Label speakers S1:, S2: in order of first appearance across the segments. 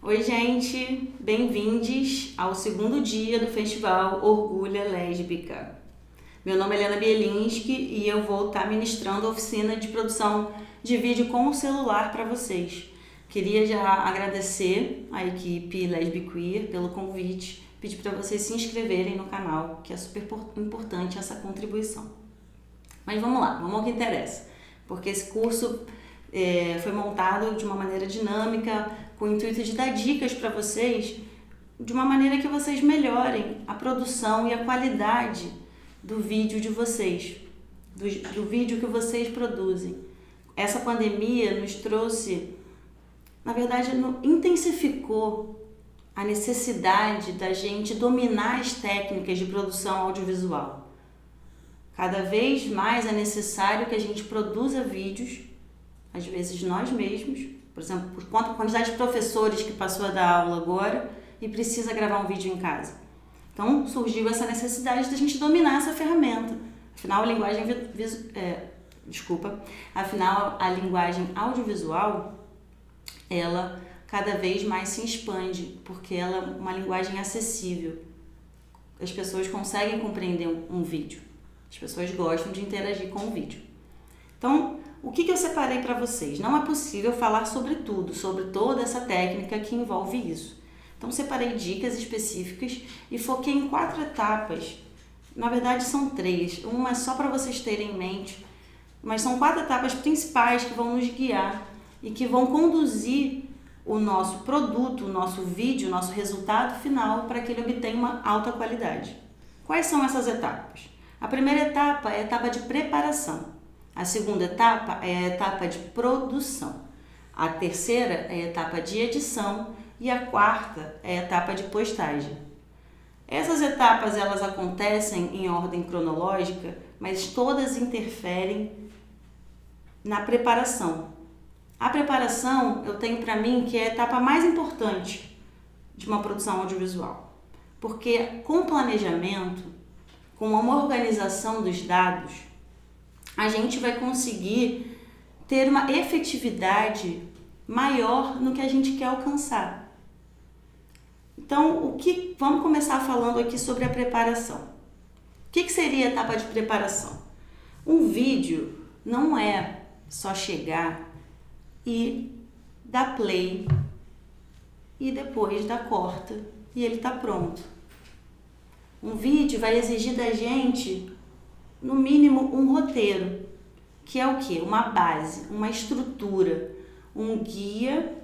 S1: Oi, gente! Bem-vindos ao segundo dia do Festival Orgulha Lésbica. Meu nome é Helena Bielinski e eu vou estar ministrando a oficina de produção de vídeo com o celular para vocês. Queria já agradecer à equipe Lesbiqueer pelo convite, pedir para vocês se inscreverem no canal, que é super importante essa contribuição. Mas vamos lá, vamos ao que interessa, porque esse curso foi montado de uma maneira dinâmica, com o intuito de dar dicas para vocês de uma maneira que vocês melhorem a produção e a qualidade do vídeo de vocês, do vídeo que vocês produzem. Essa pandemia nos trouxe, na verdade, intensificou a necessidade da gente dominar as técnicas de produção audiovisual. Cada vez mais é necessário que a gente produza vídeos, às vezes nós mesmos, por exemplo, por conta da quantidade de professores que passou a dar aula agora e precisa gravar um vídeo em casa. Então surgiu essa necessidade de a gente dominar essa ferramenta. Afinal, a linguagem audiovisual, ela cada vez mais se expande, porque ela é uma linguagem acessível. As pessoas conseguem compreender um vídeo. As pessoas gostam de interagir com o vídeo. Então, o que eu separei para vocês? Não é possível falar sobre tudo, sobre toda essa técnica que envolve isso. Então, separei dicas específicas e foquei em 4 etapas. Na verdade, são 3. Uma é só para vocês terem em mente, mas são 4 etapas principais que vão nos guiar e que vão conduzir o nosso produto, o nosso vídeo, o nosso resultado final para que ele obtenha uma alta qualidade. Quais são essas etapas? A primeira etapa é a etapa de preparação. A segunda etapa é a etapa de produção. A terceira é a etapa de edição e a quarta é a etapa de postagem. Essas etapas elas acontecem em ordem cronológica, mas todas interferem na preparação. A preparação eu tenho para mim que é a etapa mais importante de uma produção audiovisual, porque com planejamento, com uma organização dos dados, a gente vai conseguir ter uma efetividade maior no que a gente quer alcançar. Então, vamos começar falando aqui sobre a preparação. O que seria a etapa de preparação? Um vídeo não é só chegar e dar play e depois dar corta e ele está pronto. Um vídeo vai exigir da gente no mínimo um roteiro, que é o quê? Uma base, uma estrutura, um guia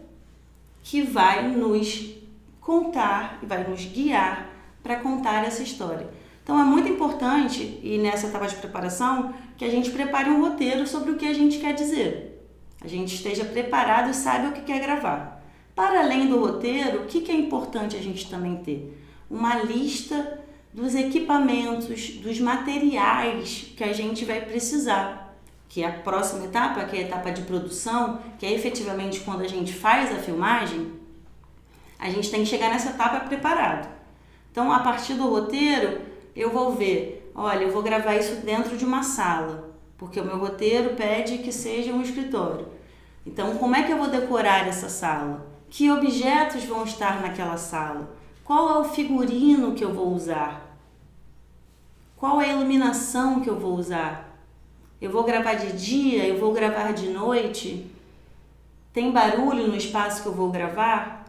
S1: que vai nos contar e vai nos guiar para contar essa história. Então é muito importante, e nessa etapa de preparação, que a gente prepare um roteiro sobre o que a gente quer dizer. A gente esteja preparado e saiba o que quer gravar. Para além do roteiro, o que é importante a gente também ter? Uma lista dos equipamentos, dos materiais que a gente vai precisar, que é a próxima etapa, que é a etapa de produção, que é efetivamente quando a gente faz a filmagem, a gente tem que chegar nessa etapa preparado. Então, a partir do roteiro, eu vou ver, olha, eu vou gravar isso dentro de uma sala, porque o meu roteiro pede que seja um escritório. Então, como é que eu vou decorar essa sala? Que objetos vão estar naquela sala? Qual é o figurino que eu vou usar? Qual é a iluminação que eu vou usar? Eu vou gravar de dia? Eu vou gravar de noite? Tem barulho no espaço que eu vou gravar?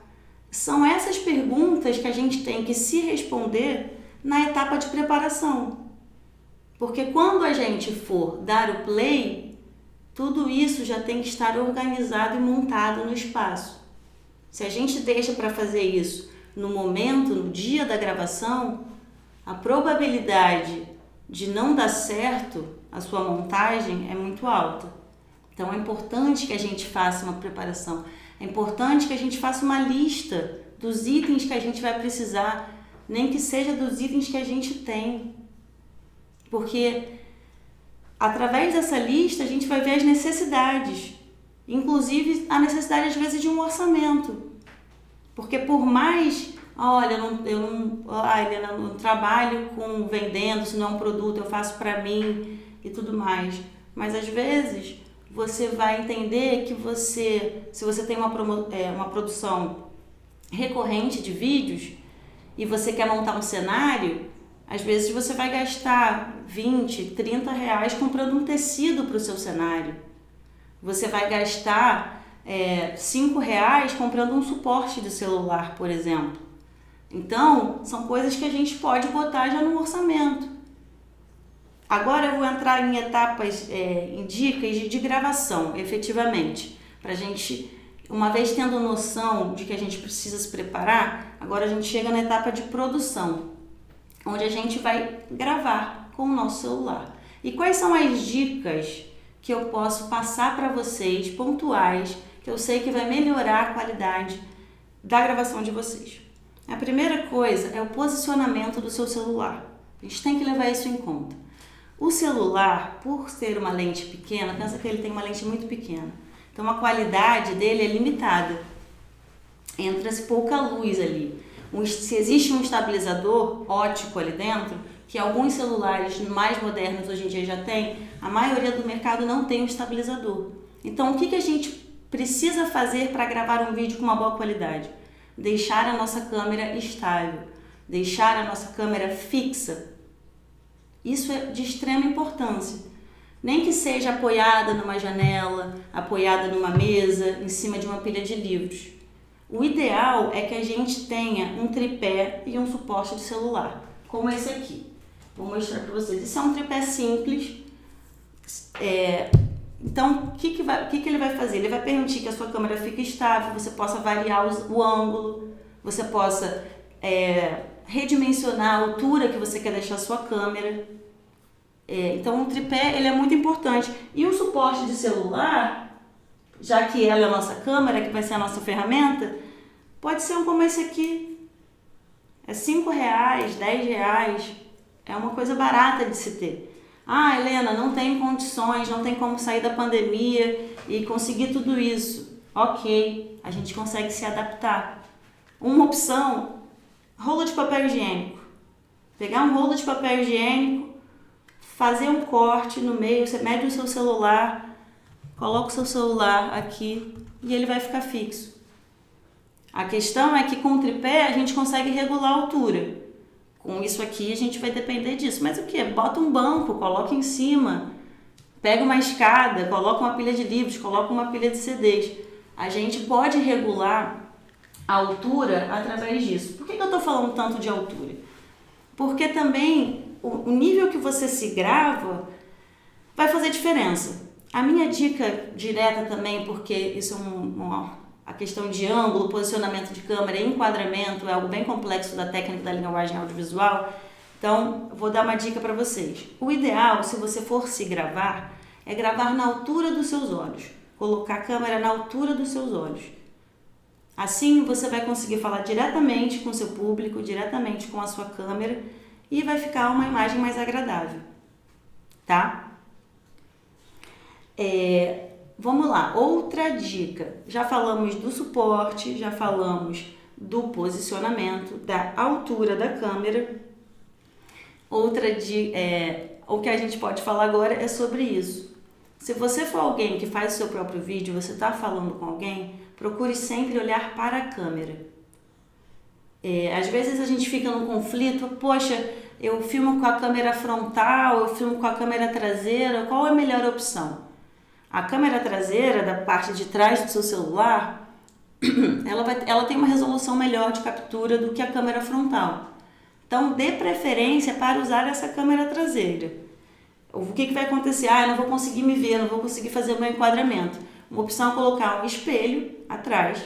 S1: São essas perguntas que a gente tem que se responder na etapa de preparação. Porque quando a gente for dar o play, tudo isso já tem que estar organizado e montado no espaço. Se a gente deixa para fazer isso no momento, no dia da gravação, a probabilidade de não dar certo a sua montagem é muito alta. Então é importante que a gente faça uma preparação, é importante que a gente faça uma lista dos itens que a gente vai precisar, nem que seja dos itens que a gente tem. Porque através dessa lista a gente vai ver as necessidades, inclusive a necessidade às vezes de um orçamento. Porque por mais olha, eu não trabalho com vendendo, se não é um produto, eu faço para mim e tudo mais. Mas às vezes você vai entender que se você tem uma produção recorrente de vídeos e você quer montar um cenário, às vezes você vai gastar 20, 30 reais comprando um tecido para o seu cenário. Você vai gastar 5 reais comprando um suporte de celular, por exemplo. Então, são coisas que a gente pode botar já no orçamento. Agora eu vou entrar em etapas, em dicas de gravação, efetivamente. Para a gente, uma vez tendo noção de que a gente precisa se preparar, agora a gente chega na etapa de produção, onde a gente vai gravar com o nosso celular. E quais são as dicas que eu posso passar para vocês, pontuais, que eu sei que vai melhorar a qualidade da gravação de vocês? A primeira coisa é o posicionamento do seu celular. A gente tem que levar isso em conta. O celular, por ser uma lente pequena, pensa que ele tem uma lente muito pequena. Então a qualidade dele é limitada. Entra-se pouca luz ali. Se existe um estabilizador óptico ali dentro, que alguns celulares mais modernos hoje em dia já tem, a maioria do mercado não tem um estabilizador. Então o que a gente precisa fazer para gravar um vídeo com uma boa qualidade? Deixar a nossa câmera estável, deixar a nossa câmera fixa. Isso é de extrema importância. Nem que seja apoiada numa janela, apoiada numa mesa, em cima de uma pilha de livros. O ideal é que a gente tenha um tripé e um suporte de celular, como esse aqui. Vou mostrar para vocês. Esse é um tripé simples. Então, o que ele vai fazer? Ele vai permitir que a sua câmera fique estável, você possa variar o ângulo, você possa redimensionar a altura que você quer deixar a sua câmera. Então, o tripé ele é muito importante. E o suporte de celular, já que ela é a nossa câmera, que vai ser a nossa ferramenta, pode ser um como esse aqui. É 5 reais, 10 reais. É uma coisa barata de se ter. Ah, Helena, não tem condições, não tem como sair da pandemia e conseguir tudo isso. Ok, a gente consegue se adaptar. Uma opção, rolo de papel higiênico. Pegar um rolo de papel higiênico, fazer um corte no meio, você mede o seu celular, coloca o seu celular aqui e ele vai ficar fixo. A questão é que com o tripé a gente consegue regular a altura. Com isso aqui a gente vai depender disso. Mas o que? Bota um banco, coloca em cima, pega uma escada, coloca uma pilha de livros, coloca uma pilha de CDs. A gente pode regular a altura através disso. Por que eu estou falando tanto de altura? Porque também o nível que você se grava vai fazer diferença. A minha dica direta também, porque isso é a questão de ângulo, posicionamento de câmera e enquadramento é algo bem complexo da técnica da linguagem audiovisual. Então, vou dar uma dica para vocês. O ideal, se você for se gravar, é gravar na altura dos seus olhos. Colocar a câmera na altura dos seus olhos. Assim, você vai conseguir falar diretamente com o seu público, diretamente com a sua câmera e vai ficar uma imagem mais agradável, tá? Vamos lá, outra dica. Já falamos do suporte, já falamos do posicionamento, da altura da câmera. Outra dica, o que a gente pode falar agora é sobre isso. Se você for alguém que faz o seu próprio vídeo, você está falando com alguém, procure sempre olhar para a câmera. Às vezes a gente fica num conflito, poxa, eu filmo com a câmera frontal, eu filmo com a câmera traseira, qual é a melhor opção? A câmera traseira, da parte de trás do seu celular, ela tem uma resolução melhor de captura do que a câmera frontal. Então, dê preferência para usar essa câmera traseira. O que vai acontecer? Eu não vou conseguir me ver, não vou conseguir fazer o meu enquadramento. Uma opção é colocar um espelho atrás.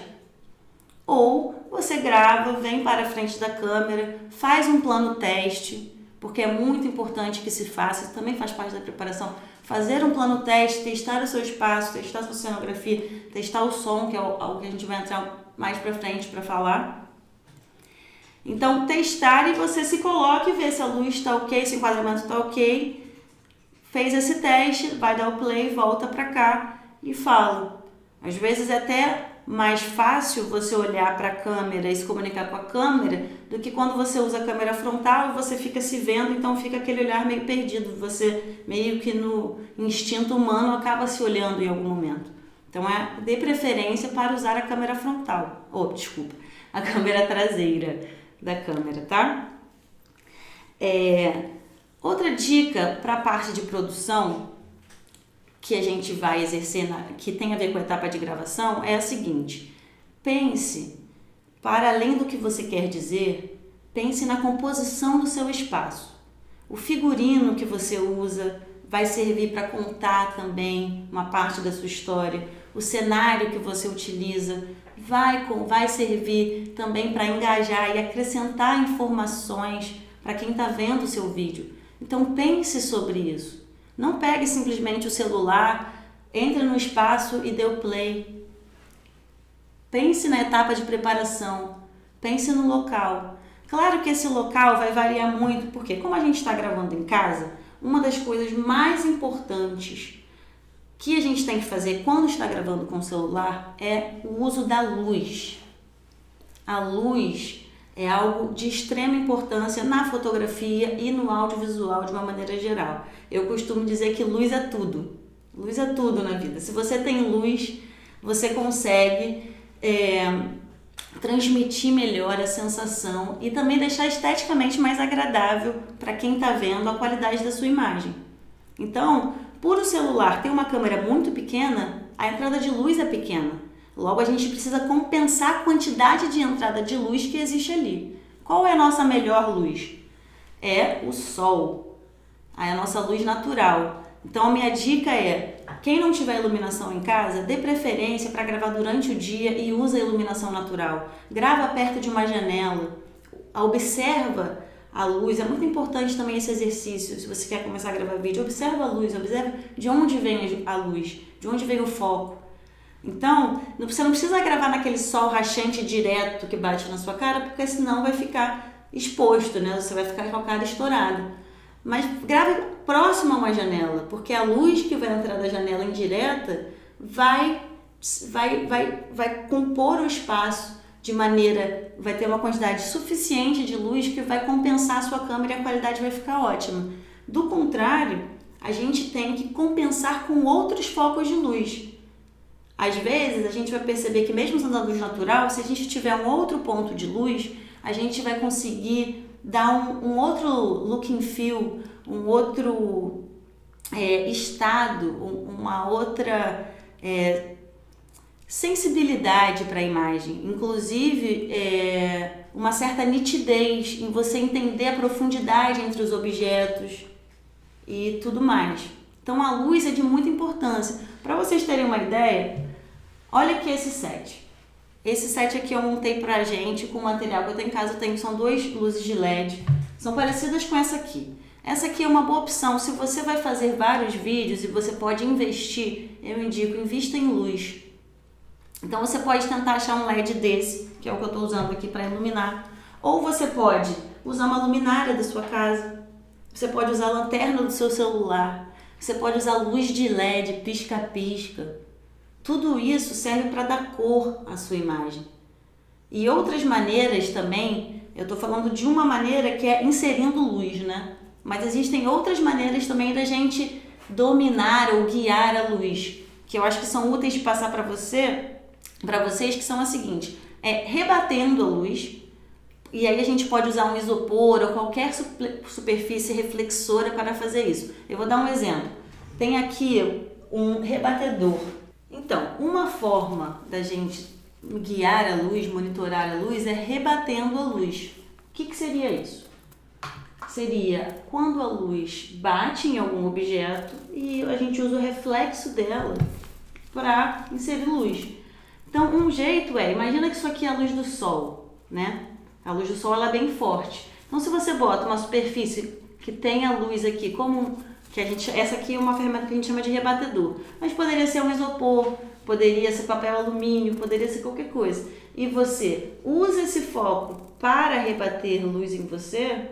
S1: Ou você grava, vem para a frente da câmera, faz um plano teste, porque é muito importante que se faça, isso também faz parte da preparação. Fazer um plano teste, testar o seu espaço, testar a sua cenografia, testar o som, que é algo que a gente vai entrar mais pra frente para falar. Então, testar e você se coloca e vê se a luz está ok, se o enquadramento está ok. Fez esse teste, vai dar o play, volta para cá e fala. Às vezes é até mais fácil você olhar para a câmera e se comunicar com a câmera do que quando você usa a câmera frontal e você fica se vendo, então fica aquele olhar meio perdido, você meio que no instinto humano acaba se olhando em algum momento. Então, dê preferência para usar a câmera frontal, a câmera traseira da câmera, tá? Outra dica para a parte de produção que a gente vai exercer, que tem a ver com a etapa de gravação, é a seguinte: pense, para além do que você quer dizer, pense na composição do seu espaço. O figurino que você usa vai servir para contar também uma parte da sua história. O cenário que você utiliza vai servir também para engajar e acrescentar informações para quem está vendo o seu vídeo. Então pense sobre isso. Não pegue simplesmente o celular, entre no espaço e dê o play. Pense na etapa de preparação, pense no local. Claro que esse local vai variar muito, porque como a gente está gravando em casa, uma das coisas mais importantes que a gente tem que fazer quando está gravando com o celular é o uso da luz. A luz é algo de extrema importância na fotografia e no audiovisual de uma maneira geral. Eu costumo dizer que luz é tudo. Luz é tudo na vida. Se você tem luz, você consegue transmitir melhor a sensação e também deixar esteticamente mais agradável para quem está vendo a qualidade da sua imagem. Então, por o celular ter uma câmera muito pequena, a entrada de luz é pequena. Logo, a gente precisa compensar a quantidade de entrada de luz que existe ali. Qual é a nossa melhor luz? É o sol. É a nossa luz natural. Então, a minha dica é, quem não tiver iluminação em casa, dê preferência para gravar durante o dia e use a iluminação natural. Grava perto de uma janela. Observa a luz. É muito importante também esse exercício. Se você quer começar a gravar vídeo, observa a luz, observa de onde vem a luz, de onde vem o foco. Então, você não precisa gravar naquele sol rachante direto que bate na sua cara, porque senão vai ficar exposto, né? Você vai ficar com a cara estourada. Mas grave próximo a uma janela, porque a luz que vai entrar da janela indireta vai compor o espaço de maneira, vai ter uma quantidade suficiente de luz que vai compensar a sua câmera e a qualidade vai ficar ótima. Do contrário, a gente tem que compensar com outros focos de luz. Às vezes, a gente vai perceber que mesmo usando a luz natural, se a gente tiver um outro ponto de luz, a gente vai conseguir dar um outro look and feel, um outro estado, uma outra sensibilidade para a imagem. Inclusive, uma certa nitidez em você entender a profundidade entre os objetos e tudo mais. Então, a luz é de muita importância. Para vocês terem uma ideia, olha aqui esse set. Esse set aqui eu montei pra gente com o material que eu tenho em casa. São 2 luzes de LED. São parecidas com essa aqui. Essa aqui é uma boa opção. Se você vai fazer vários vídeos e você pode investir, eu indico, invista em luz. Então você pode tentar achar um LED desse, que é o que eu estou usando aqui para iluminar. Ou você pode usar uma luminária da sua casa. Você pode usar a lanterna do seu celular. Você pode usar luz de LED, pisca-pisca. Tudo isso serve para dar cor à sua imagem. E outras maneiras também, eu estou falando de uma maneira que é inserindo luz, né? Mas existem outras maneiras também da gente dominar ou guiar a luz, que eu acho que são úteis de passar para vocês, que são a seguinte: rebatendo a luz, e aí a gente pode usar um isopor ou qualquer superfície reflexora para fazer isso. Eu vou dar um exemplo. Tem aqui um rebatedor. Então, uma forma da gente guiar a luz, monitorar a luz, é rebatendo a luz. O que seria isso? Seria quando a luz bate em algum objeto e a gente usa o reflexo dela para inserir luz. Então, um jeito imagina que isso aqui é a luz do sol, né? A luz do sol ela é bem forte. Então, se você bota uma superfície que tem a luz aqui, essa aqui é uma ferramenta que a gente chama de rebatedor, mas poderia ser um isopor, poderia ser papel alumínio, poderia ser qualquer coisa. E você usa esse foco para rebater luz em você.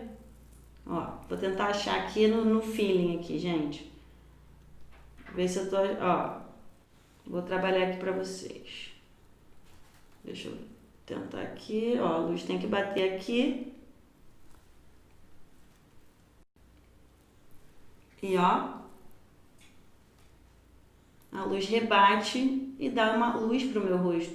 S1: Ó, vou tentar achar aqui no feeling aqui, gente. Ver se eu tô, vou trabalhar aqui para vocês. Deixa eu tentar aqui, a luz tem que bater aqui. E A luz rebate e dá uma luz para o meu rosto.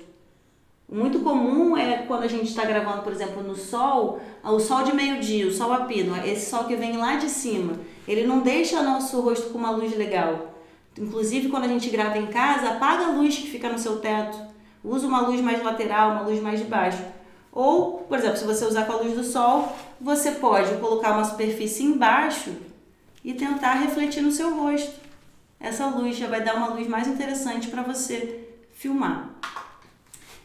S1: Muito comum é quando a gente está gravando, por exemplo, no sol, o sol de meio-dia, o sol a pino, esse sol que vem lá de cima, ele não deixa nosso rosto com uma luz legal. Inclusive, quando a gente grava em casa, apaga a luz que fica no seu teto, usa uma luz mais lateral, uma luz mais de baixo. Ou, por exemplo, se você usar com a luz do sol, você pode colocar uma superfície embaixo e tentar refletir no seu rosto. Essa luz já vai dar uma luz mais interessante para você filmar.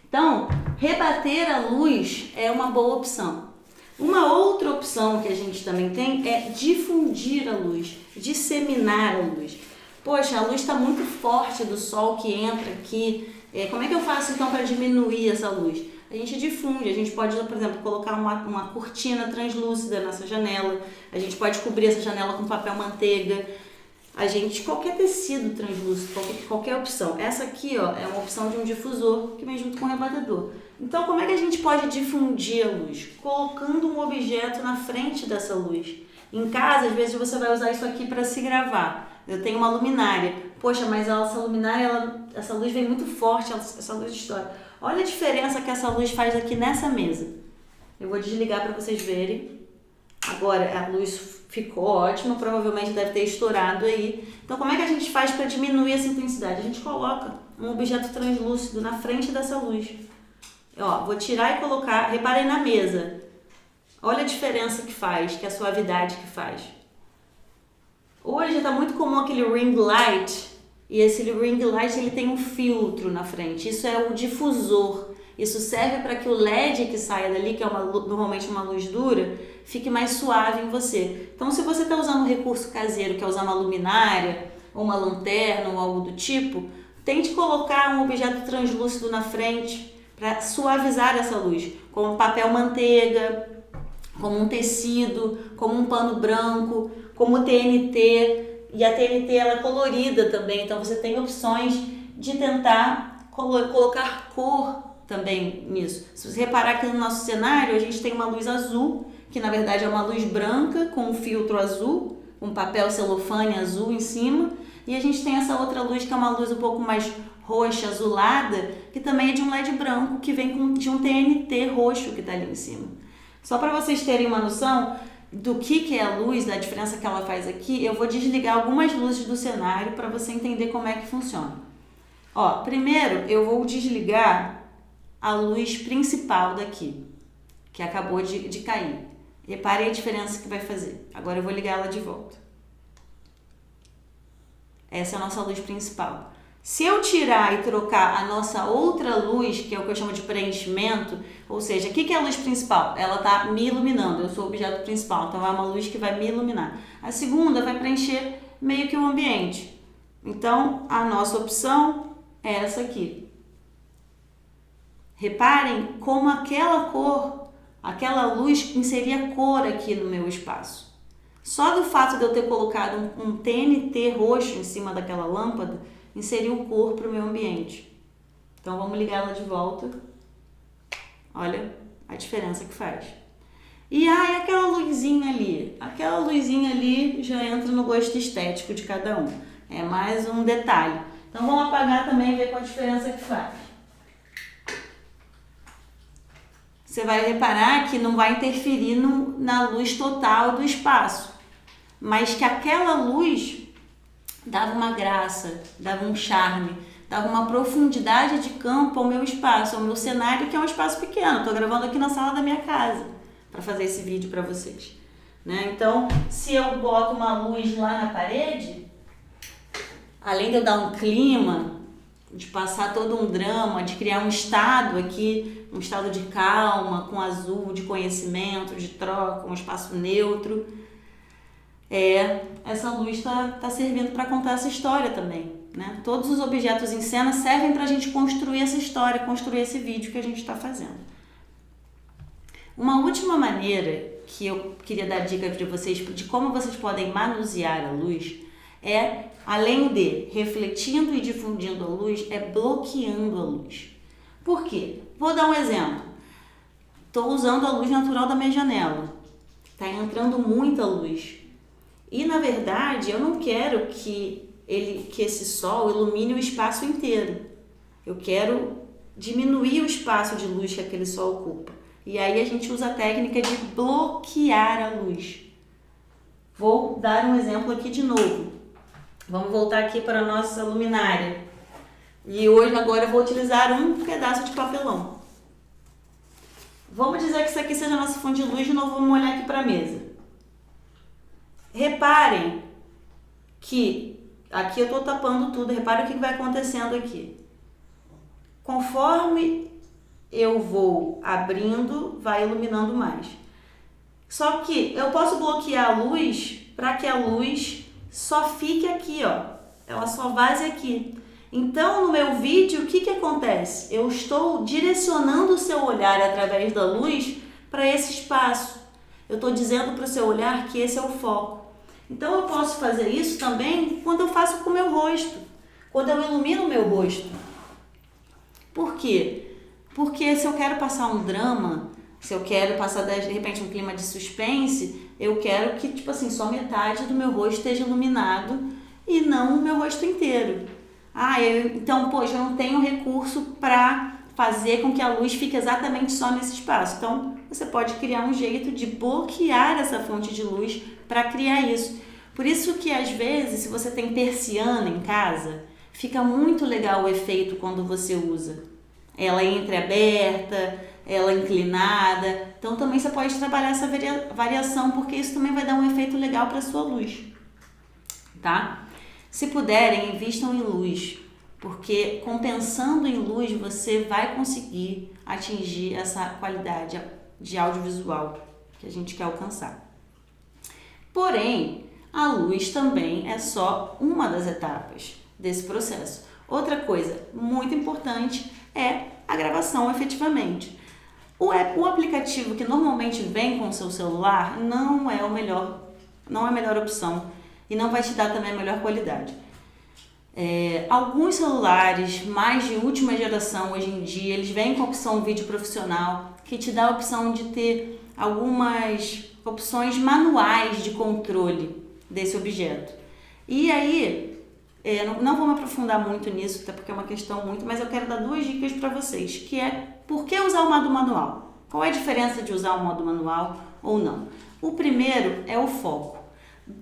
S1: Então, rebater a luz é uma boa opção. Uma outra opção que a gente também tem é difundir a luz, disseminar a luz. Poxa, a luz está muito forte do sol que entra aqui. Como é que eu faço então para diminuir essa luz? A gente difunde, a gente pode, por exemplo, colocar uma cortina translúcida nessa janela, a gente pode cobrir essa janela com papel manteiga, qualquer tecido translúcido, qualquer opção. Essa aqui, ó, é uma opção de um difusor que vem junto com o rebatedor. Então, como é que a gente pode difundir a luz? Colocando um objeto na frente dessa luz. Em casa, às vezes você vai usar isso aqui para se gravar. Eu tenho uma luminária. Poxa, mas essa luminária, essa luz vem muito forte, essa luz estoura. Olha a diferença que essa luz faz aqui nessa mesa. Eu vou desligar para vocês verem. Agora a luz ficou ótima, provavelmente deve ter estourado aí. Então como é que a gente faz para diminuir essa intensidade? A gente coloca um objeto translúcido na frente dessa luz. Ó, vou tirar e colocar, reparem na mesa. Olha a diferença que faz, que a suavidade que faz. Hoje está muito comum aquele ring light, e esse ring light ele tem um filtro na frente. Isso é o difusor. Isso serve para que o LED que saia dali, que é normalmente uma luz dura, fique mais suave em você. Então, se você está usando um recurso caseiro, que é usar uma luminária, ou uma lanterna, ou algo do tipo, tente colocar um objeto translúcido na frente para suavizar essa luz, como papel manteiga, como um tecido, como um pano branco, como TNT. E a TNT ela é colorida também, então você tem opções de tentar colocar cor também nisso. Se você reparar aqui no nosso cenário, a gente tem uma luz azul, que na verdade é uma luz branca com um filtro azul, um papel celofane azul em cima, e a gente tem essa outra luz que é uma luz um pouco mais roxa, azulada, que também é de um LED branco, que vem de um TNT roxo que está ali em cima. Só para vocês terem uma noção do que é a luz, da diferença que ela faz aqui, eu vou desligar algumas luzes do cenário para você entender como é que funciona. Ó, primeiro eu vou desligar a luz principal daqui, que acabou de cair. Reparem a diferença que vai fazer. Agora eu vou ligar ela de volta. Essa é a nossa luz principal. Se eu tirar e trocar a nossa outra luz, que é o que eu chamo de preenchimento, ou seja, o que é a luz principal? Ela está me iluminando, eu sou o objeto principal, então é uma luz que vai me iluminar. A segunda vai preencher meio que o ambiente. Então, a nossa opção é essa aqui. Reparem como aquela cor, aquela luz inseria cor aqui no meu espaço. Só do fato de eu ter colocado um TNT roxo em cima daquela lâmpada, inseriu cor para o meu ambiente. Então vamos ligar ela de volta. Olha a diferença que faz. E aquela luzinha ali? Aquela luzinha ali já entra no gosto estético de cada um. É mais um detalhe. Então vamos apagar também e ver qual a diferença que faz. Você vai reparar que não vai interferir na luz total do espaço, mas que aquela luz dava uma graça, dava um charme, dava uma profundidade de campo ao meu espaço, ao meu cenário, que é um espaço pequeno. Estou gravando aqui na sala da minha casa para fazer esse vídeo para vocês, né? Então, se eu boto uma luz lá na parede, além de eu dar um clima, de passar todo um drama, de criar um estado aqui, um estado de calma, com azul, de conhecimento, de troca, um espaço neutro, essa luz está servindo para contar essa história também, né? Todos os objetos em cena servem para a gente construir essa história, construir esse vídeo que a gente está fazendo. Uma última maneira que eu queria dar dica para vocês de como vocês podem manusear a luz é, além de refletindo e difundindo a luz, é bloqueando a luz. Por quê? Vou dar um exemplo. Estou usando a luz natural da minha janela. Está entrando muita luz. E, na verdade, eu não quero que que esse sol ilumine o espaço inteiro. Eu quero diminuir o espaço de luz que aquele sol ocupa. E aí a gente usa a técnica de bloquear a luz. Vou dar um exemplo aqui de novo. Vamos voltar aqui para a nossa luminária. E hoje, agora, eu vou utilizar um pedaço de papelão. Vamos dizer que isso aqui seja a nossa fonte de luz. De novo, vamos olhar aqui para a mesa. Reparem que aqui eu estou tapando tudo. Reparem o que vai acontecendo aqui. Conforme eu vou abrindo, vai iluminando mais. Só que eu posso bloquear a luz para que a luz só fique aqui, ó. Ela só vaze aqui. Então, no meu vídeo, o que acontece? Eu estou direcionando o seu olhar através da luz para esse espaço. Eu estou dizendo para o seu olhar que esse é o foco. Então, eu posso fazer isso também quando eu faço com o meu rosto, quando eu ilumino o meu rosto. Por quê? Porque se eu quero passar um drama, se eu quero passar de repente um clima de suspense, eu quero que, tipo assim, só metade do meu rosto esteja iluminado e não o meu rosto inteiro. Então, poxa, eu não tenho recurso para fazer com que a luz fique exatamente só nesse espaço. Então, você pode criar um jeito de bloquear essa fonte de luz para criar isso. Por isso que, às vezes, se você tem persiana em casa, fica muito legal o efeito quando você usa. Ela entreaberta, ela inclinada. Então, também você pode trabalhar essa variação, porque isso também vai dar um efeito legal para a sua luz. Tá? Se puderem, invistam em luz, porque compensando em luz você vai conseguir atingir essa qualidade de audiovisual que a gente quer alcançar. Porém, a luz também é só uma das etapas desse processo. Outra coisa muito importante é a gravação efetivamente. O aplicativo que normalmente vem com o seu celular não é a melhor opção. E não vai te dar também a melhor qualidade. Alguns celulares mais de última geração hoje em dia, eles vêm com a opção vídeo profissional, que te dá a opção de ter algumas opções manuais de controle desse objeto. E aí, não vou me aprofundar muito nisso, até porque é uma questão muito, mas eu quero dar 2 dicas para vocês, que é por que usar o modo manual? Qual é a diferença de usar o modo manual ou não? O primeiro é o foco.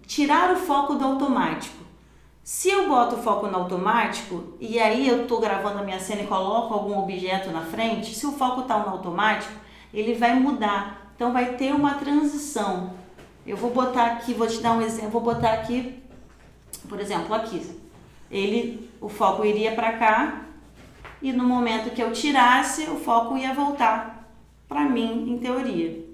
S1: Tirar o foco do automático. Se eu boto o foco no automático e aí eu estou gravando a minha cena e coloco algum objeto na frente, se o foco está no automático, ele vai mudar. Então vai ter uma transição. Eu vou botar aqui, vou te dar um exemplo, vou botar aqui, por exemplo, aqui. O foco iria para cá e no momento que eu tirasse, o foco ia voltar para mim, em teoria.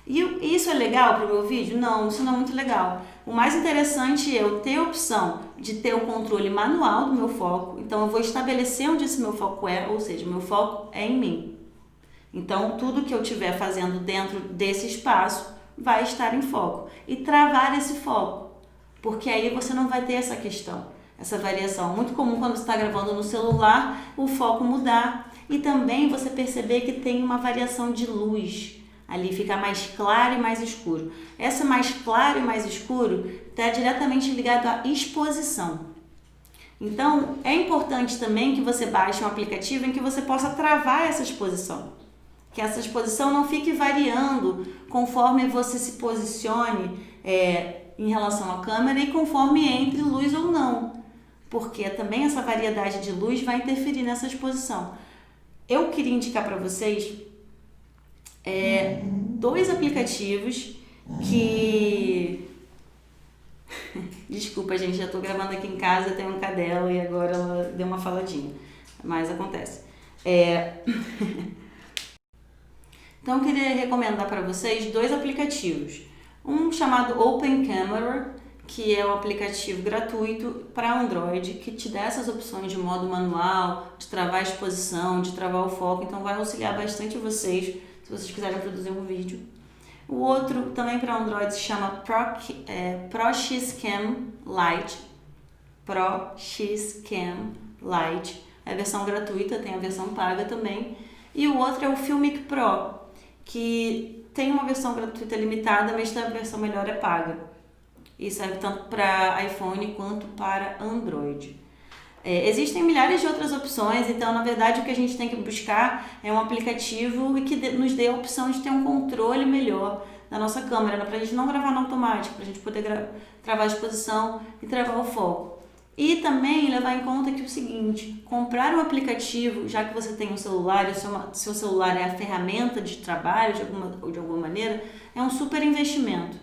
S1: E isso é legal para o meu vídeo? Não, isso não é muito legal. O mais interessante é eu ter a opção de ter o controle manual do meu foco. Então, eu vou estabelecer onde esse meu foco é, ou seja, o meu foco é em mim. Então, tudo que eu estiver fazendo dentro desse espaço vai estar em foco. E travar esse foco, porque aí você não vai ter essa questão, essa variação. Muito comum quando você está gravando no celular, o foco mudar. E também você perceber que tem uma variação de luz. Ali fica mais claro e mais escuro. Essa mais claro e mais escuro está diretamente ligado à exposição. Então, é importante também que você baixe um aplicativo em que você possa travar essa exposição. Que essa exposição não fique variando conforme você se posicione em relação à câmera e conforme entre luz ou não. Porque também essa variedade de luz vai interferir nessa exposição. Eu queria indicar para vocês 2 aplicativos que... Desculpa, gente, já estou gravando aqui em casa, tenho uma cadela e agora ela deu uma faladinha, mas acontece. Então, eu queria recomendar para vocês 2 aplicativos. Um chamado Open Camera, que é um aplicativo gratuito para Android, que te dá essas opções de modo manual, de travar a exposição, de travar o foco, então vai auxiliar bastante vocês, se vocês quiserem produzir um vídeo. O outro, também para Android, se chama ProXCam Lite. ProXCam Lite. É a versão gratuita, tem a versão paga também. E o outro é o Filmic Pro, que tem uma versão gratuita limitada, mas a versão melhor é paga. e serve tanto para iPhone quanto para Android. Existem milhares de outras opções, então na verdade o que a gente tem que buscar é um aplicativo que nos dê a opção de ter um controle melhor da nossa câmera, para a gente não gravar no automático, para a gente poder travar a exposição e travar o foco. E também levar em conta que o seguinte, comprar um aplicativo, já que você tem um celular, e seu celular é a ferramenta de trabalho de alguma maneira, é um super investimento.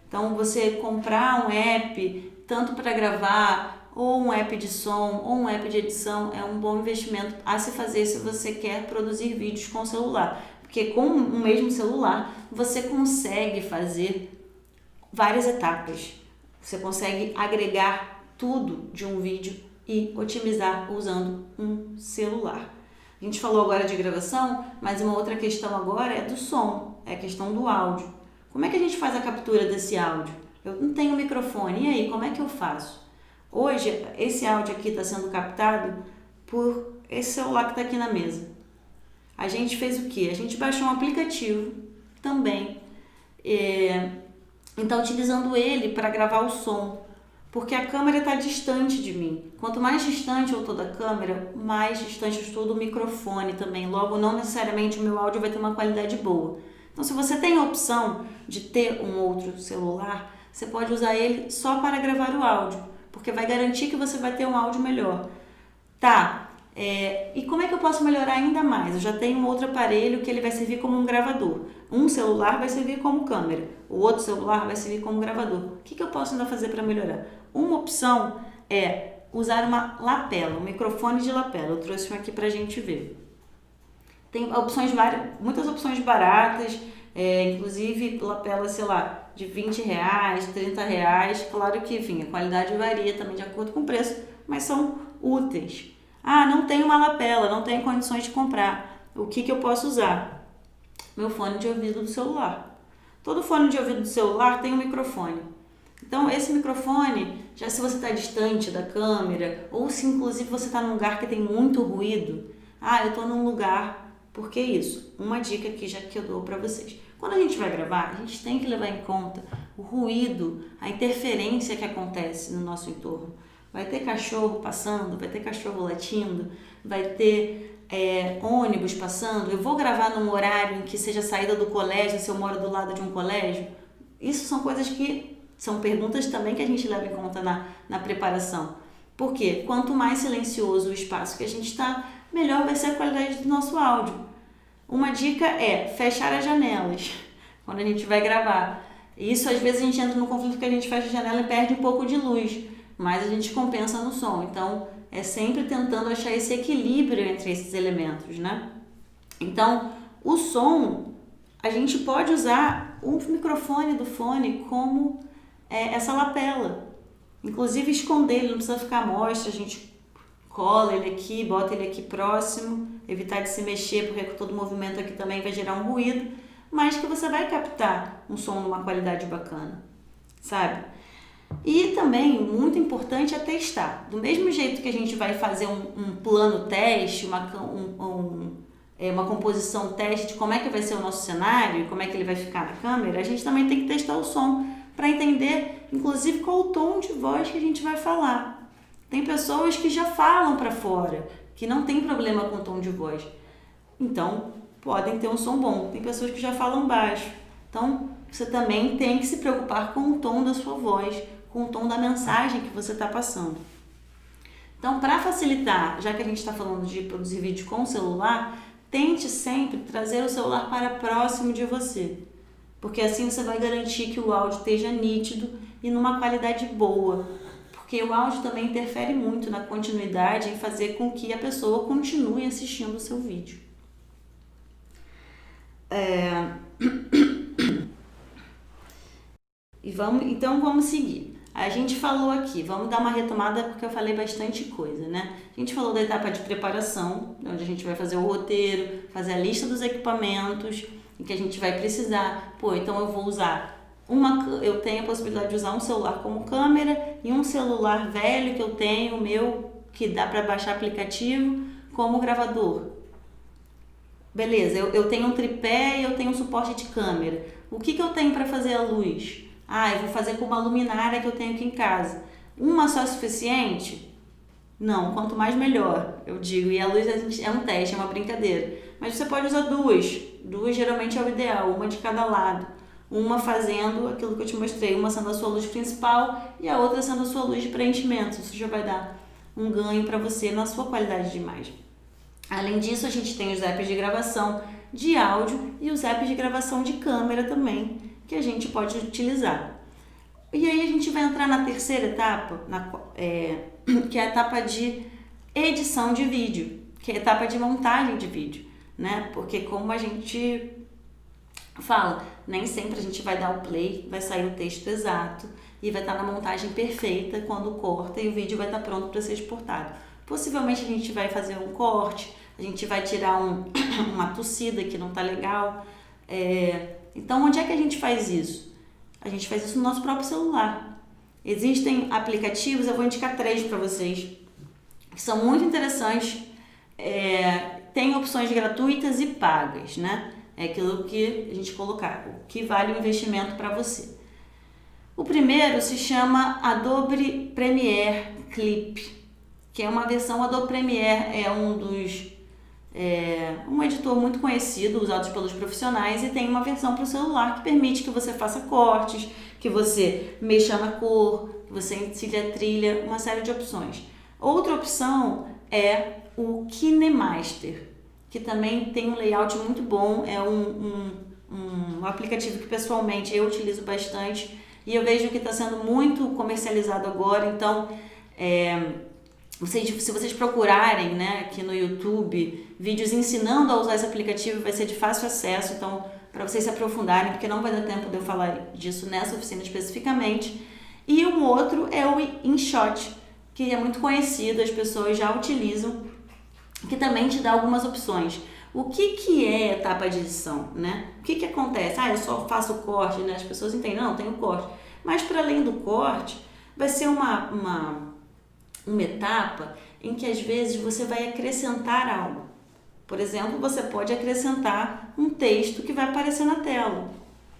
S1: Então você comprar um app, tanto para gravar, ou um app de som, ou um app de edição, é um bom investimento a se fazer se você quer produzir vídeos com o celular. Porque com o mesmo celular, você consegue fazer várias etapas. Você consegue agregar tudo de um vídeo e otimizar usando um celular. A gente falou agora de gravação, mas uma outra questão agora é do som, é a questão do áudio. Como é que a gente faz a captura desse áudio? Eu não tenho microfone, e aí, como é que eu faço? Hoje, esse áudio aqui está sendo captado por esse celular que está aqui na mesa. A gente fez o quê? A gente baixou um aplicativo também, então utilizando ele para gravar o som, porque a câmera está distante de mim. Quanto mais distante eu estou da câmera, mais distante eu estou do microfone também. Logo, não necessariamente o meu áudio vai ter uma qualidade boa. Então, se você tem a opção de ter um outro celular, você pode usar ele só para gravar o áudio, porque vai garantir que você vai ter um áudio melhor. Tá, e como é que eu posso melhorar ainda mais? Eu já tenho um outro aparelho que ele vai servir como um gravador. Um celular vai servir como câmera, o outro celular vai servir como gravador. O que eu posso ainda fazer para melhorar? Uma opção é usar uma lapela, um microfone de lapela. Eu trouxe um aqui pra gente ver. Tem muitas opções baratas, inclusive lapela, sei lá, de R$20, R$30. Claro que, enfim, a qualidade varia também de acordo com o preço, mas são úteis. Ah, não tenho uma lapela, não tenho condições de comprar. O que eu posso usar? Meu fone de ouvido do celular. Todo fone de ouvido do celular tem um microfone. Então, esse microfone, já se você está distante da câmera, ou se inclusive você está num lugar que tem muito ruído, eu estou num lugar, por que isso? Uma dica aqui já que eu dou para vocês. Quando a gente vai gravar, a gente tem que levar em conta o ruído, a interferência que acontece no nosso entorno. Vai ter cachorro passando, vai ter cachorro latindo, vai ter ônibus passando. Eu vou gravar num horário em que seja saída do colégio, se eu moro do lado de um colégio. Isso são coisas que são perguntas também que a gente leva em conta na preparação. Porque quanto mais silencioso o espaço que a gente está, melhor vai ser a qualidade do nosso áudio. Uma dica é fechar as janelas quando a gente vai gravar. Isso às vezes a gente entra no conflito que a gente fecha a janela e perde um pouco de luz, mas a gente compensa no som. Então é sempre tentando achar esse equilíbrio entre esses elementos, né? Então o som, a gente pode usar o microfone do fone como essa lapela. Inclusive esconder, ele não precisa ficar à mostra, a gente cola ele aqui, bota ele aqui próximo, evitar de se mexer, porque todo movimento aqui também vai gerar um ruído, mas que você vai captar um som numa qualidade bacana, sabe? E também, muito importante, é testar. Do mesmo jeito que a gente vai fazer um plano teste, uma composição teste de como é que vai ser o nosso cenário, como é que ele vai ficar na câmera, a gente também tem que testar o som para entender, inclusive, qual o tom de voz que a gente vai falar. Tem pessoas que já falam para fora, que não tem problema com o tom de voz. Então, podem ter um som bom. Tem pessoas que já falam baixo. Então, você também tem que se preocupar com o tom da sua voz, com o tom da mensagem que você está passando. Então, para facilitar, já que a gente está falando de produzir vídeo com o celular, tente sempre trazer o celular para próximo de você, porque assim você vai garantir que o áudio esteja nítido e numa qualidade boa, porque o áudio também interfere muito na continuidade em fazer com que a pessoa continue assistindo o seu vídeo. Então vamos seguir. A gente falou aqui, vamos dar uma retomada porque eu falei bastante coisa, né? A gente falou da etapa de preparação, onde a gente vai fazer o roteiro, fazer a lista dos equipamentos em que a gente vai precisar. Então eu vou usar eu tenho a possibilidade de usar um celular como câmera e um celular velho que eu tenho, que dá para baixar aplicativo, como gravador. Beleza, eu tenho um tripé e eu tenho um suporte de câmera. O que eu tenho para fazer a luz? Eu vou fazer com uma luminária que eu tenho aqui em casa. Uma só é suficiente? Não, quanto mais melhor, eu digo. E a luz é um teste, é uma brincadeira. Mas você pode usar duas. Duas geralmente é o ideal, uma de cada lado. Uma fazendo aquilo que eu te mostrei, uma sendo a sua luz principal e a outra sendo a sua luz de preenchimento. Isso já vai dar um ganho para você na sua qualidade de imagem. Além disso, a gente tem os apps de gravação de áudio e os apps de gravação de câmera também, que a gente pode utilizar. E aí a gente vai entrar na terceira etapa, que é a etapa de edição de vídeo, que é a etapa de montagem de vídeo, né? Porque como a gente fala, nem sempre a gente vai dar o play, vai sair o texto exato e vai estar na montagem perfeita quando corta e o vídeo vai estar pronto para ser exportado. Possivelmente a gente vai fazer um corte, a gente vai tirar uma tossida que não está legal. Então, onde é que a gente faz isso? A gente faz isso no nosso próprio celular. Existem aplicativos, eu vou indicar 3 para vocês, que são muito interessantes. Tem opções gratuitas e pagas, né? É aquilo que a gente colocar, o que vale o investimento para você. O primeiro se chama Adobe Premiere Clip, que é uma versão. Adobe Premiere é um editor muito conhecido, usado pelos profissionais, e tem uma versão para o celular que permite que você faça cortes, que você mexa na cor, que você insira a trilha, uma série de opções. Outra opção é o KineMaster, que também tem um layout muito bom, é um aplicativo que pessoalmente eu utilizo bastante e eu vejo que está sendo muito comercializado agora. Então, se vocês procurarem, né, aqui no YouTube vídeos ensinando a usar esse aplicativo, vai ser de fácil acesso, então para vocês se aprofundarem, porque não vai dar tempo de eu falar disso nessa oficina especificamente. E um outro é o InShot, que é muito conhecido, as pessoas já utilizam, que também te dá algumas opções. O que é a etapa de edição, né? O que acontece? Eu só faço o corte, né? As pessoas entendem, não, tem o corte. Mas para além do corte, vai ser uma etapa em que às vezes você vai acrescentar algo. Por exemplo, você pode acrescentar um texto que vai aparecer na tela,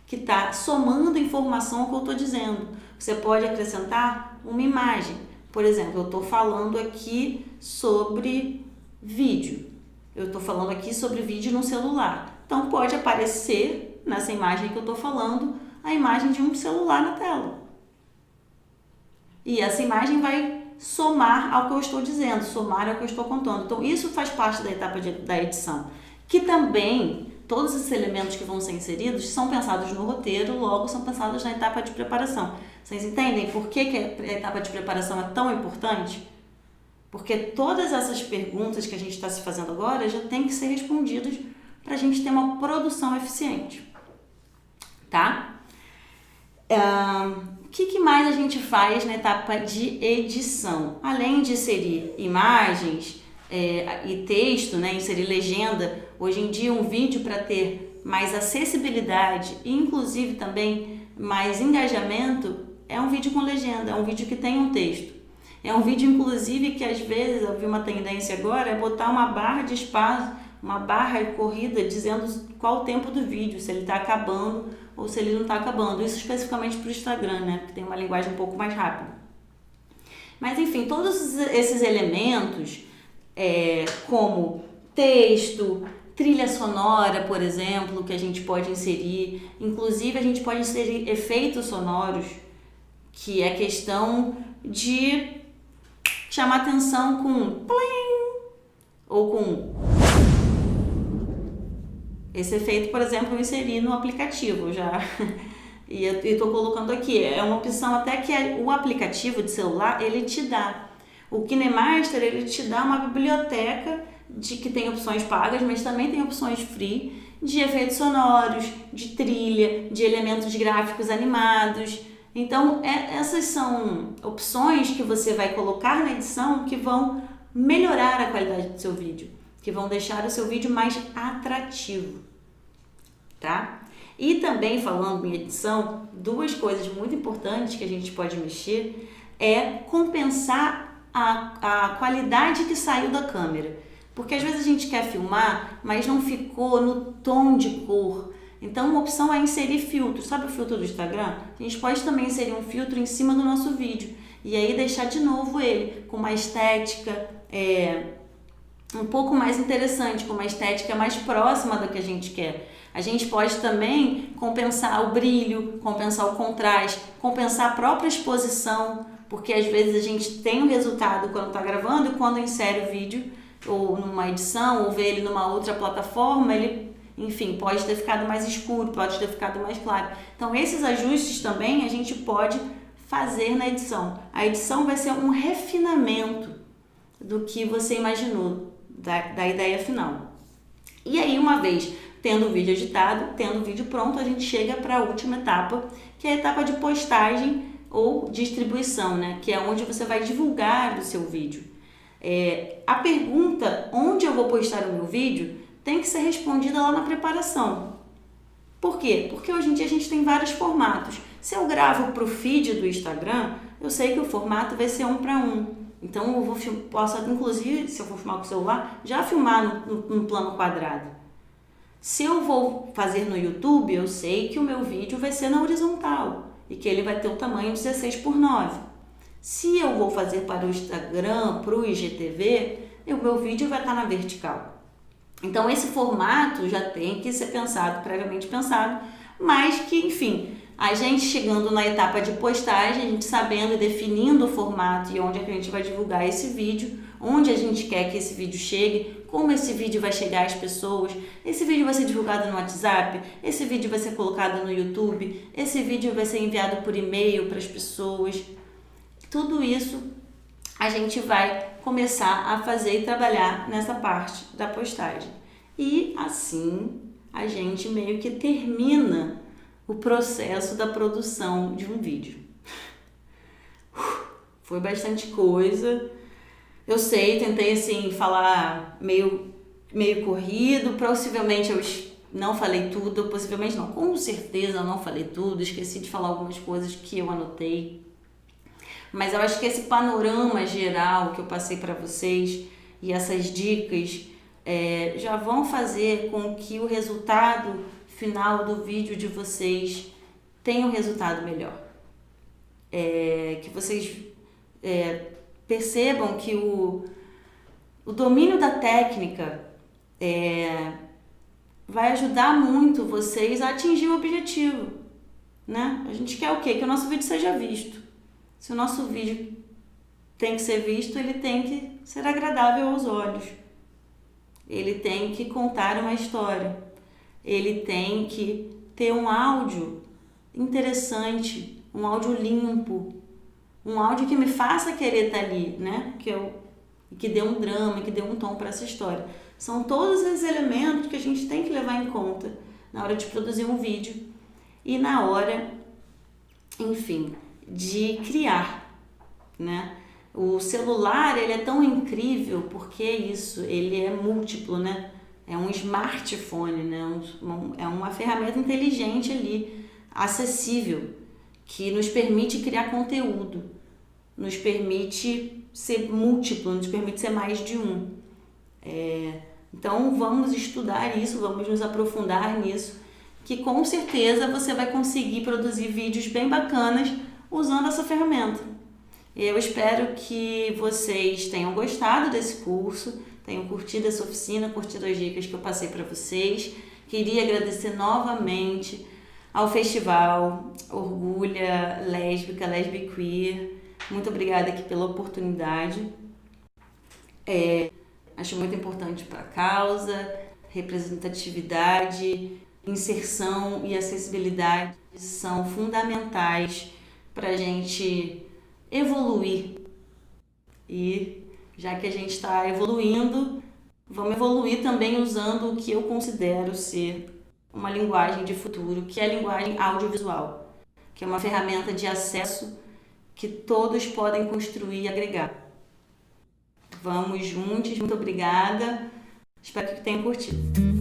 S1: que está somando informação ao que eu estou dizendo. Você pode acrescentar uma imagem. Por exemplo, eu estou falando aqui sobre vídeo. Eu estou falando aqui sobre vídeo no celular. Então, pode aparecer nessa imagem que eu estou falando a imagem de um celular na tela. E essa imagem vai somar ao que eu estou dizendo, somar ao que eu estou contando. Então, isso faz parte da etapa da edição. Que também, todos esses elementos que vão ser inseridos são pensados no roteiro, logo são pensados na etapa de preparação. Vocês entendem por que a etapa de preparação é tão importante? Porque todas essas perguntas que a gente está se fazendo agora já tem que ser respondidas para a gente ter uma produção eficiente, tá? O que mais a gente faz na etapa de edição? Além de inserir imagens e texto, né, inserir legenda, hoje em dia um vídeo, para ter mais acessibilidade e inclusive também mais engajamento, é um vídeo com legenda, é um vídeo que tem um texto. É um vídeo, inclusive, que às vezes eu vi uma tendência agora, é botar uma barra de espaço, uma barra corrida dizendo qual o tempo do vídeo, se ele está acabando ou se ele não está acabando. Isso especificamente para o Instagram, né? Que tem uma linguagem um pouco mais rápida. Mas, enfim, todos esses elementos, como texto, trilha sonora, por exemplo, que a gente pode inserir. Inclusive, a gente pode inserir efeitos sonoros, que é questão de chamar atenção com plim, ou com esse efeito, por exemplo, eu inseri no aplicativo já. E eu estou colocando aqui, é uma opção até que o aplicativo de celular, ele te dá. O KineMaster, ele te dá uma biblioteca que tem opções pagas, mas também tem opções free, de efeitos sonoros, de trilha, de elementos gráficos animados. Então, essas são opções que você vai colocar na edição que vão melhorar a qualidade do seu vídeo, que vão deixar o seu vídeo mais atrativo, tá? E também, falando em edição, 2 coisas muito importantes que a gente pode mexer é compensar a qualidade que saiu da câmera. Porque às vezes a gente quer filmar, mas não ficou no tom de cor. Então, uma opção é inserir filtro. Sabe o filtro do Instagram? A gente pode também inserir um filtro em cima do nosso vídeo. E aí deixar de novo ele com uma estética um pouco mais interessante, com uma estética mais próxima do que a gente quer. A gente pode também compensar o brilho, compensar o contraste, compensar a própria exposição, porque às vezes a gente tem um resultado quando está gravando e quando insere o vídeo, ou numa edição, ou vê ele numa outra plataforma, ele, enfim, pode ter ficado mais escuro, pode ter ficado mais claro. Então, esses ajustes também a gente pode fazer na edição. A edição vai ser um refinamento do que você imaginou, da ideia final. E aí, uma vez tendo o vídeo editado, tendo o vídeo pronto, a gente chega para a última etapa, que é a etapa de postagem ou distribuição, né? Que é onde você vai divulgar o seu vídeo. A pergunta onde eu vou postar o meu vídeo tem que ser respondida lá na preparação. Por quê? Porque hoje em dia a gente tem vários formatos. Se eu gravo para o feed do Instagram, eu sei que o formato vai ser 1 para 1. Então eu posso, inclusive, se eu for filmar com o celular, já filmar no plano quadrado. Se eu vou fazer no YouTube, eu sei que o meu vídeo vai ser na horizontal e que ele vai ter o tamanho 16:9. Se eu vou fazer para o Instagram, para o IGTV, o meu vídeo vai estar na vertical. Então esse formato já tem que ser pensado, previamente pensado, mas que, enfim, a gente chegando na etapa de postagem, a gente sabendo e definindo o formato e onde é que a gente vai divulgar esse vídeo, onde a gente quer que esse vídeo chegue, como esse vídeo vai chegar às pessoas, esse vídeo vai ser divulgado no WhatsApp, esse vídeo vai ser colocado no YouTube, esse vídeo vai ser enviado por e-mail para as pessoas. Tudo isso a gente vai começar a fazer e trabalhar nessa parte da postagem. E assim a gente meio que termina o processo da produção de um vídeo. Foi bastante coisa. Eu sei, tentei assim falar meio corrido, possivelmente eu não falei tudo, possivelmente não, com certeza eu não falei tudo, esqueci de falar algumas coisas que eu anotei. Mas eu acho que esse panorama geral que eu passei para vocês e essas dicas já vão fazer com que o resultado final do vídeo de vocês tenha um resultado melhor. Que vocês percebam que o domínio da técnica vai ajudar muito vocês a atingir o objetivo, né? A gente quer o quê? Que o nosso vídeo seja visto. Se o nosso vídeo tem que ser visto, ele tem que ser agradável aos olhos. Ele tem que contar uma história. Ele tem que ter um áudio interessante, um áudio limpo, um áudio que me faça querer estar ali, né? Que dê um drama, que dê um tom para essa história. São todos esses elementos que a gente tem que levar em conta na hora de produzir um vídeo e na hora, enfim, de criar, né? O celular, ele é tão incrível porque ele é múltiplo, né? É um smartphone, né? É uma ferramenta inteligente ali, acessível, que nos permite criar conteúdo, nos permite ser múltiplo, nos permite ser mais de um. Então vamos estudar isso, vamos nos aprofundar nisso, que com certeza você vai conseguir produzir vídeos bem bacanas usando essa ferramenta. Eu espero que vocês tenham gostado desse curso, tenham curtido essa oficina, curtido as dicas que eu passei para vocês. Queria agradecer novamente ao Festival Orgulha Lésbica, Lesbiqueer. Muito obrigada aqui pela oportunidade. Acho muito importante para a causa, representatividade, inserção e acessibilidade são fundamentais para a gente evoluir. E já que a gente está evoluindo, vamos evoluir também usando o que eu considero ser uma linguagem de futuro, que é a linguagem audiovisual, que é uma ferramenta de acesso que todos podem construir e agregar. Vamos juntos, muito obrigada, espero que tenham curtido.